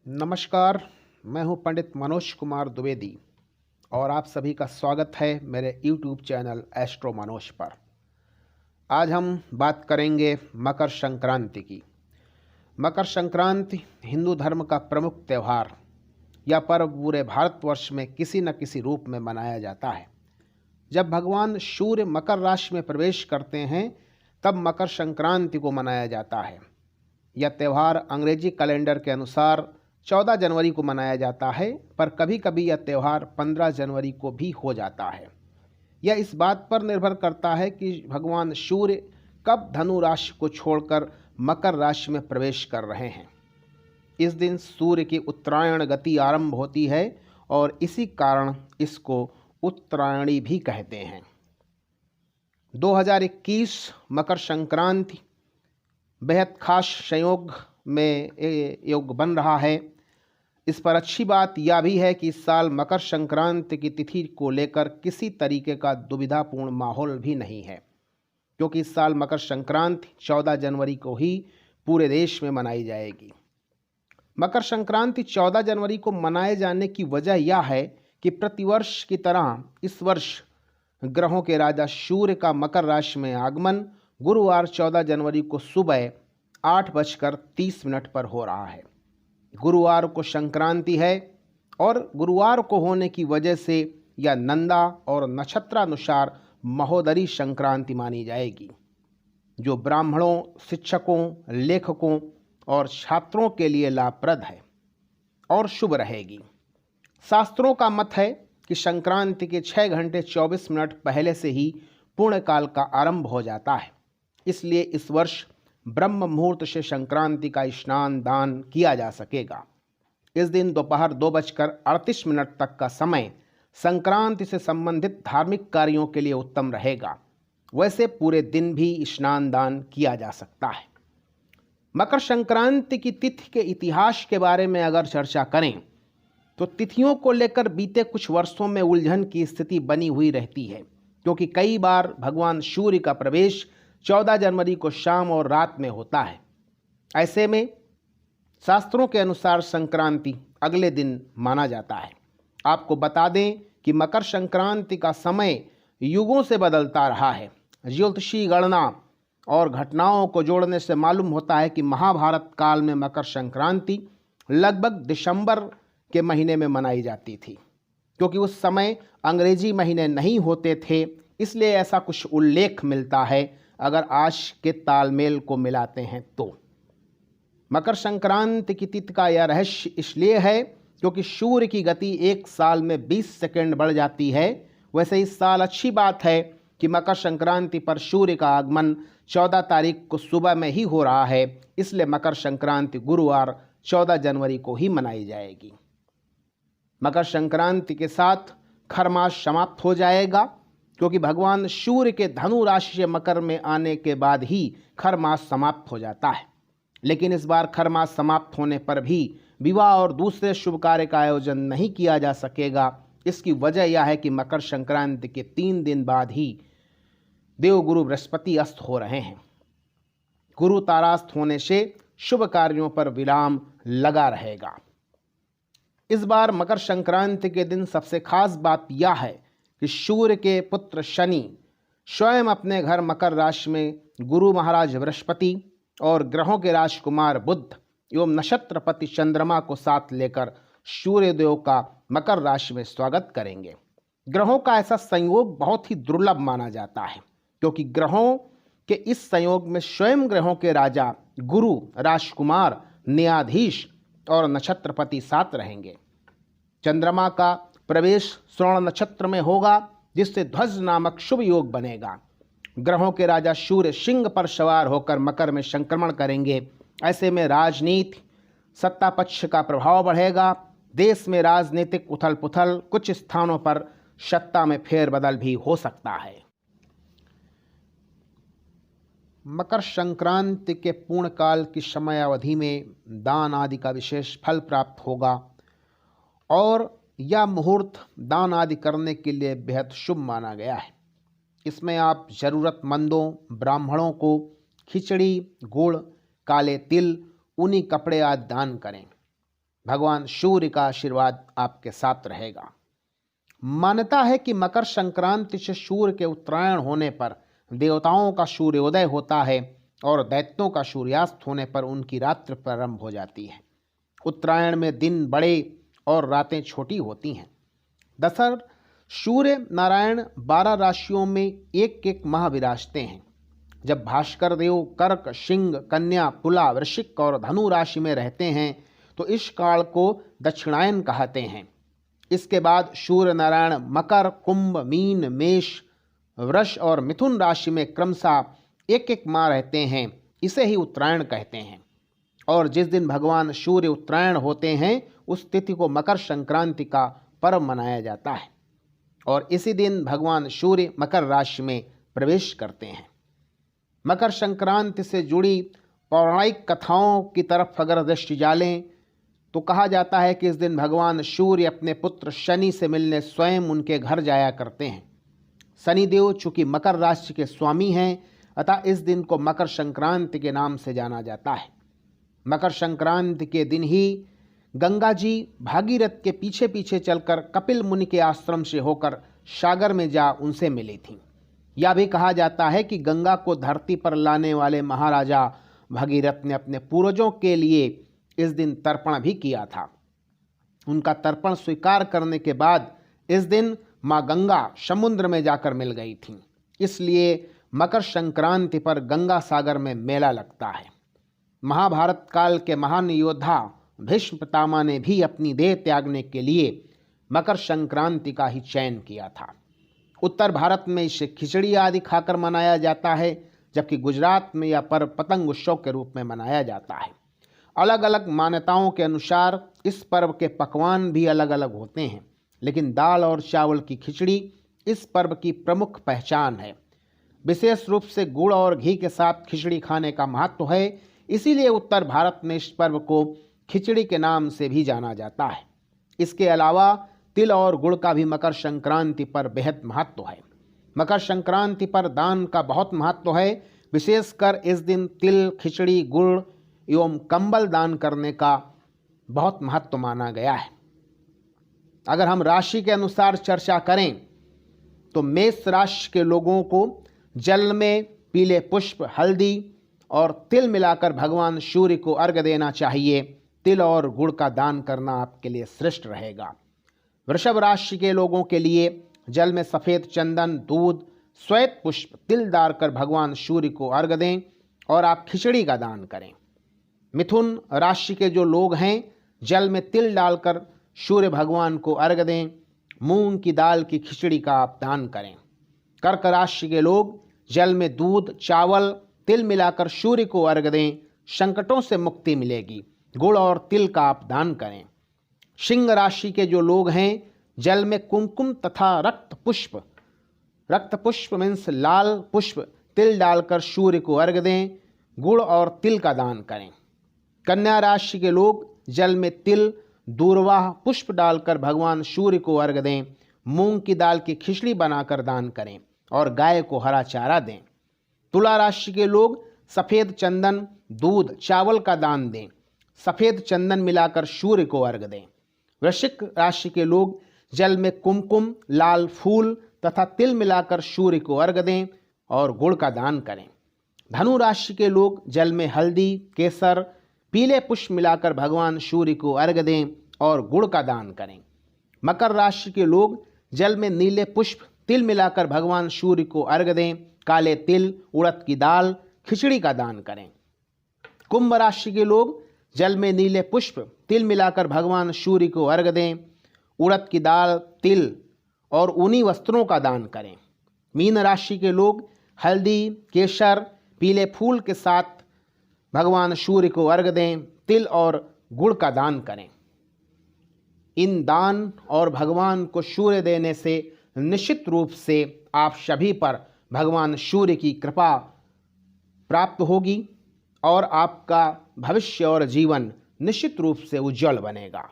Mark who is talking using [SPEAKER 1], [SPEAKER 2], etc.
[SPEAKER 1] नमस्कार। मैं हूं पंडित मनोज कुमार द्विवेदी और आप सभी का स्वागत है मेरे YouTube चैनल एस्ट्रो मनोज पर। आज हम बात करेंगे मकर संक्रांति की। मकर संक्रांति हिंदू धर्म का प्रमुख त्यौहार या पर्व पूरे भारतवर्ष में किसी न किसी रूप में मनाया जाता है। जब भगवान सूर्य मकर राशि में प्रवेश करते हैं तब मकर संक्रांति को मनाया जाता है। यह त्यौहार अंग्रेजी कैलेंडर के अनुसार 14 जनवरी को मनाया जाता है, पर कभी कभी यह त्यौहार 15 जनवरी को भी हो जाता है। यह इस बात पर निर्भर करता है कि भगवान सूर्य कब धनु राशि को छोड़कर मकर राशि में प्रवेश कर रहे हैं। इस दिन सूर्य की उत्तरायण गति आरंभ होती है और इसी कारण इसको उत्तरायणी भी कहते हैं। 2021 मकर संक्रांति बेहद खास संयोग में योग बन रहा है। इस पर अच्छी बात यह भी है कि इस साल मकर संक्रांति की तिथि को लेकर किसी तरीके का दुविधापूर्ण माहौल भी नहीं है, क्योंकि इस साल मकर संक्रांति 14 जनवरी को ही पूरे देश में मनाई जाएगी। मकर संक्रांति 14 जनवरी को मनाए जाने की वजह यह है कि प्रतिवर्ष की तरह इस वर्ष ग्रहों के राजा सूर्य का मकर राशि में आगमन गुरुवार 14 जनवरी को सुबह 8:30 पर हो रहा है। गुरुवार को संक्रांति है और गुरुवार को होने की वजह से यह नंदा और नक्षत्रानुसार महोदरी संक्रांति मानी जाएगी, जो ब्राह्मणों, शिक्षकों, लेखकों और छात्रों के लिए लाभप्रद है और शुभ रहेगी। शास्त्रों का मत है कि संक्रांति के 6 घंटे 24 मिनट पहले से ही पूर्णकाल का आरंभ हो जाता है। इसलिए इस वर्ष ब्रह्म मुहूर्त से संक्रांति का स्नान दान किया जा सकेगा। इस दिन दोपहर 2:38 तक का समय संक्रांति से संबंधित धार्मिक कार्यों के लिए उत्तम रहेगा। वैसे पूरे दिन भी स्नान दान किया जा सकता है। मकर संक्रांति की तिथि के इतिहास के बारे में अगर चर्चा करें तो तिथियों को लेकर बीते कुछ वर्षों में उलझन की स्थिति बनी हुई रहती है, क्योंकि कई बार भगवान सूर्य का प्रवेश 14 जनवरी को शाम और रात में होता है। ऐसे में शास्त्रों के अनुसार संक्रांति अगले दिन माना जाता है। आपको बता दें कि मकर संक्रांति का समय युगों से बदलता रहा है। ज्योतिषी गणना और घटनाओं को जोड़ने से मालूम होता है कि महाभारत काल में मकर संक्रांति लगभग दिसंबर के महीने में मनाई जाती थी, क्योंकि उस समय अंग्रेजी महीने नहीं होते थे। इसलिए ऐसा कुछ उल्लेख मिलता है अगर आज के तालमेल को मिलाते हैं तो। मकर संक्रांति की तिथि का यह रहस्य इसलिए है क्योंकि सूर्य की गति एक साल में 20 सेकंड बढ़ जाती है। वैसे इस साल अच्छी बात है कि मकर संक्रांति पर सूर्य का आगमन 14 तारीख को सुबह में ही हो रहा है। इसलिए मकर संक्रांति गुरुवार 14 जनवरी को ही मनाई जाएगी। मकर संक्रांति के साथ खरमास समाप्त हो जाएगा, क्योंकि भगवान सूर्य के धनु राशि से मकर में आने के बाद ही खरमास समाप्त हो जाता है। लेकिन इस बार खरमास समाप्त होने पर भी विवाह और दूसरे शुभ कार्य का आयोजन नहीं किया जा सकेगा। इसकी वजह यह है कि मकर संक्रांति के 3 दिन बाद ही देवगुरु बृहस्पति अस्त हो रहे हैं। गुरु तारास्त होने से शुभ कार्यों पर विराम लगा रहेगा। इस बार मकर संक्रांति के दिन सबसे खास बात यह है कि सूर्य के पुत्र शनि स्वयं अपने घर मकर राशि में गुरु महाराज बृहस्पति और ग्रहों के राजकुमार बुध एवं नक्षत्रपति चंद्रमा को साथ लेकर सूर्यदेव का मकर राशि में स्वागत करेंगे। ग्रहों का ऐसा संयोग बहुत ही दुर्लभ माना जाता है, क्योंकि ग्रहों के इस संयोग में स्वयं ग्रहों के राजा गुरु, राजकुमार, न्यायाधीश और नक्षत्रपति साथ रहेंगे। चंद्रमा का प्रवेश श्रवण नक्षत्र में होगा, जिससे ध्वज नामक शुभ योग बनेगा। ग्रहों के राजा सूर्य सिंह पर सवार होकर मकर में संक्रमण करेंगे। ऐसे में राजनीति, सत्ता पक्ष का प्रभाव बढ़ेगा। देश में राजनीतिक उथल पुथल, कुछ स्थानों पर सत्ता में फेरबदल भी हो सकता है। मकर संक्रांति के पूर्ण काल की समयावधि में दान आदि का विशेष फल प्राप्त होगा और यह मुहूर्त दान आदि करने के लिए बेहद शुभ माना गया है। इसमें आप ज़रूरतमंदों, ब्राह्मणों को खिचड़ी, गुड़, काले तिल, ऊनी कपड़े आदि दान करें। भगवान सूर्य का आशीर्वाद आपके साथ रहेगा। मान्यता है कि मकर संक्रांति से सूर्य के उत्तरायण होने पर देवताओं का सूर्योदय होता है और दैत्यों का सूर्यास्त होने पर उनकी रात्रि प्रारंभ हो जाती है। उत्तरायण में दिन बड़े और रातें छोटी होती हैं। दरअसल सूर्य नारायण 12 राशियों में एक एक माह विराजते हैं। जब भास्कर देव कर्क, सिंह, कन्या, तुला, वृश्चिक और धनु राशि में रहते हैं तो इस काल को दक्षिणायन कहते हैं। इसके बाद सूर्य नारायण मकर, कुंभ, मीन, मेष, वृष और मिथुन राशि में क्रमशः एक एक माह रहते हैं। इसे ही उत्तरायण कहते हैं। और जिस दिन भगवान सूर्य उत्तरायण होते हैं उस तिथि को मकर संक्रांति का पर्व मनाया जाता है और इसी दिन भगवान सूर्य मकर राशि में प्रवेश करते हैं। मकर संक्रांति से जुड़ी पौराणिक कथाओं की तरफ अगर दृष्टि डालें तो कहा जाता है कि इस दिन भगवान सूर्य अपने पुत्र शनि से मिलने स्वयं उनके घर जाया करते हैं। शनिदेव चूंकि मकर राशि के स्वामी हैं अतः इस दिन को मकर संक्रांति के नाम से जाना जाता है। मकर संक्रांति के दिन ही गंगा जी भागीरथ के पीछे पीछे चलकर कपिल मुनि के आश्रम से होकर सागर में जा उनसे मिली थीं। यह भी कहा जाता है कि गंगा को धरती पर लाने वाले महाराजा भागीरथ ने अपने पूर्वजों के लिए इस दिन तर्पण भी किया था। उनका तर्पण स्वीकार करने के बाद इस दिन माँ गंगा समुद्र में जाकर मिल गई थीं। इसलिए मकर संक्रांति पर गंगा सागर में मेला लगता है। महाभारत काल के महान योद्धा भीष्म पितामह ने भी अपनी देह त्यागने के लिए मकर संक्रांति का ही चयन किया था। उत्तर भारत में इसे खिचड़ी आदि खाकर मनाया जाता है, जबकि गुजरात में यह पर्व पतंग उत्सव के रूप में मनाया जाता है। अलग अलग मान्यताओं के अनुसार इस पर्व के पकवान भी अलग अलग होते हैं, लेकिन दाल और चावल की खिचड़ी इस पर्व की प्रमुख पहचान है। विशेष रूप से गुड़ और घी के साथ खिचड़ी खाने का महत्व है, इसीलिए उत्तर भारत में इस पर्व को खिचड़ी के नाम से भी जाना जाता है। इसके अलावा तिल और गुड़ का भी मकर संक्रांति पर बेहद महत्व है। मकर संक्रांति पर दान का बहुत महत्व है। विशेषकर इस दिन तिल, खिचड़ी, गुड़ एवं कंबल दान करने का बहुत महत्व माना गया है। अगर हम राशि के अनुसार चर्चा करें तो मेष राशि के लोगों को जल में पीले पुष्प, हल्दी और तिल मिलाकर भगवान सूर्य को अर्घ्य देना चाहिए। तिल और गुड़ का दान करना आपके लिए श्रेष्ठ रहेगा। वृषभ राशि के लोगों के लिए जल में सफ़ेद चंदन, दूध, श्वेत पुष्प, तिल डालकर भगवान सूर्य को अर्घ्य दें और आप खिचड़ी का दान करें। मिथुन राशि के जो लोग हैं जल में तिल डालकर सूर्य भगवान को अर्घ्य दें। मूंग की दाल की खिचड़ी का आप दान करें। कर्क राशि के लोग जल में दूध, चावल, तिल मिलाकर सूर्य को अर्घ्य दें। संकटों से मुक्ति मिलेगी। गुड़ और तिल का आप दान करें। सिंह राशि के जो लोग हैं जल में कुमकुम तथा रक्त पुष्प मीन्स लाल पुष्प, तिल डालकर सूर्य को अर्घ्य दें। गुड़ और तिल का दान करें। कन्या राशि के लोग जल में तिल, दूर्वा पुष्प डालकर भगवान सूर्य को अर्घ्य दें। मूंग की दाल की खिचड़ी बनाकर दान करें और गाय को हरा चारा दें। तुला राशि के लोग सफ़ेद चंदन, दूध, चावल का दान दें। सफ़ेद चंदन मिलाकर सूर्य को अर्घ्य दें। वृश्चिक राशि के लोग जल में कुमकुम, लाल फूल तथा तिल मिलाकर सूर्य को अर्घ्य दें और गुड़ का दान करें। धनु राशि के लोग जल में हल्दी, केसर, पीले पुष्प मिलाकर भगवान सूर्य को अर्घ्य दें और गुड़ का दान करें। मकर राशि के लोग जल में नीले पुष्प, तिल मिलाकर भगवान सूर्य को अर्घ्य दें। काले तिल, उड़द की दाल, खिचड़ी का दान करें। कुंभ राशि के लोग जल में नीले पुष्प, तिल मिलाकर भगवान सूर्य को अर्घ्य दें। उड़द की दाल, तिल और ऊनी वस्त्रों का दान करें। मीन राशि के लोग हल्दी, केसर, पीले फूल के साथ भगवान सूर्य को अर्घ्य दें। तिल और गुड़ का दान करें। इन दान और भगवान को सूर्य देने से निश्चित रूप से आप सभी पर भगवान सूर्य की कृपा प्राप्त होगी और आपका भविष्य और जीवन निश्चित रूप से उज्जवल बनेगा।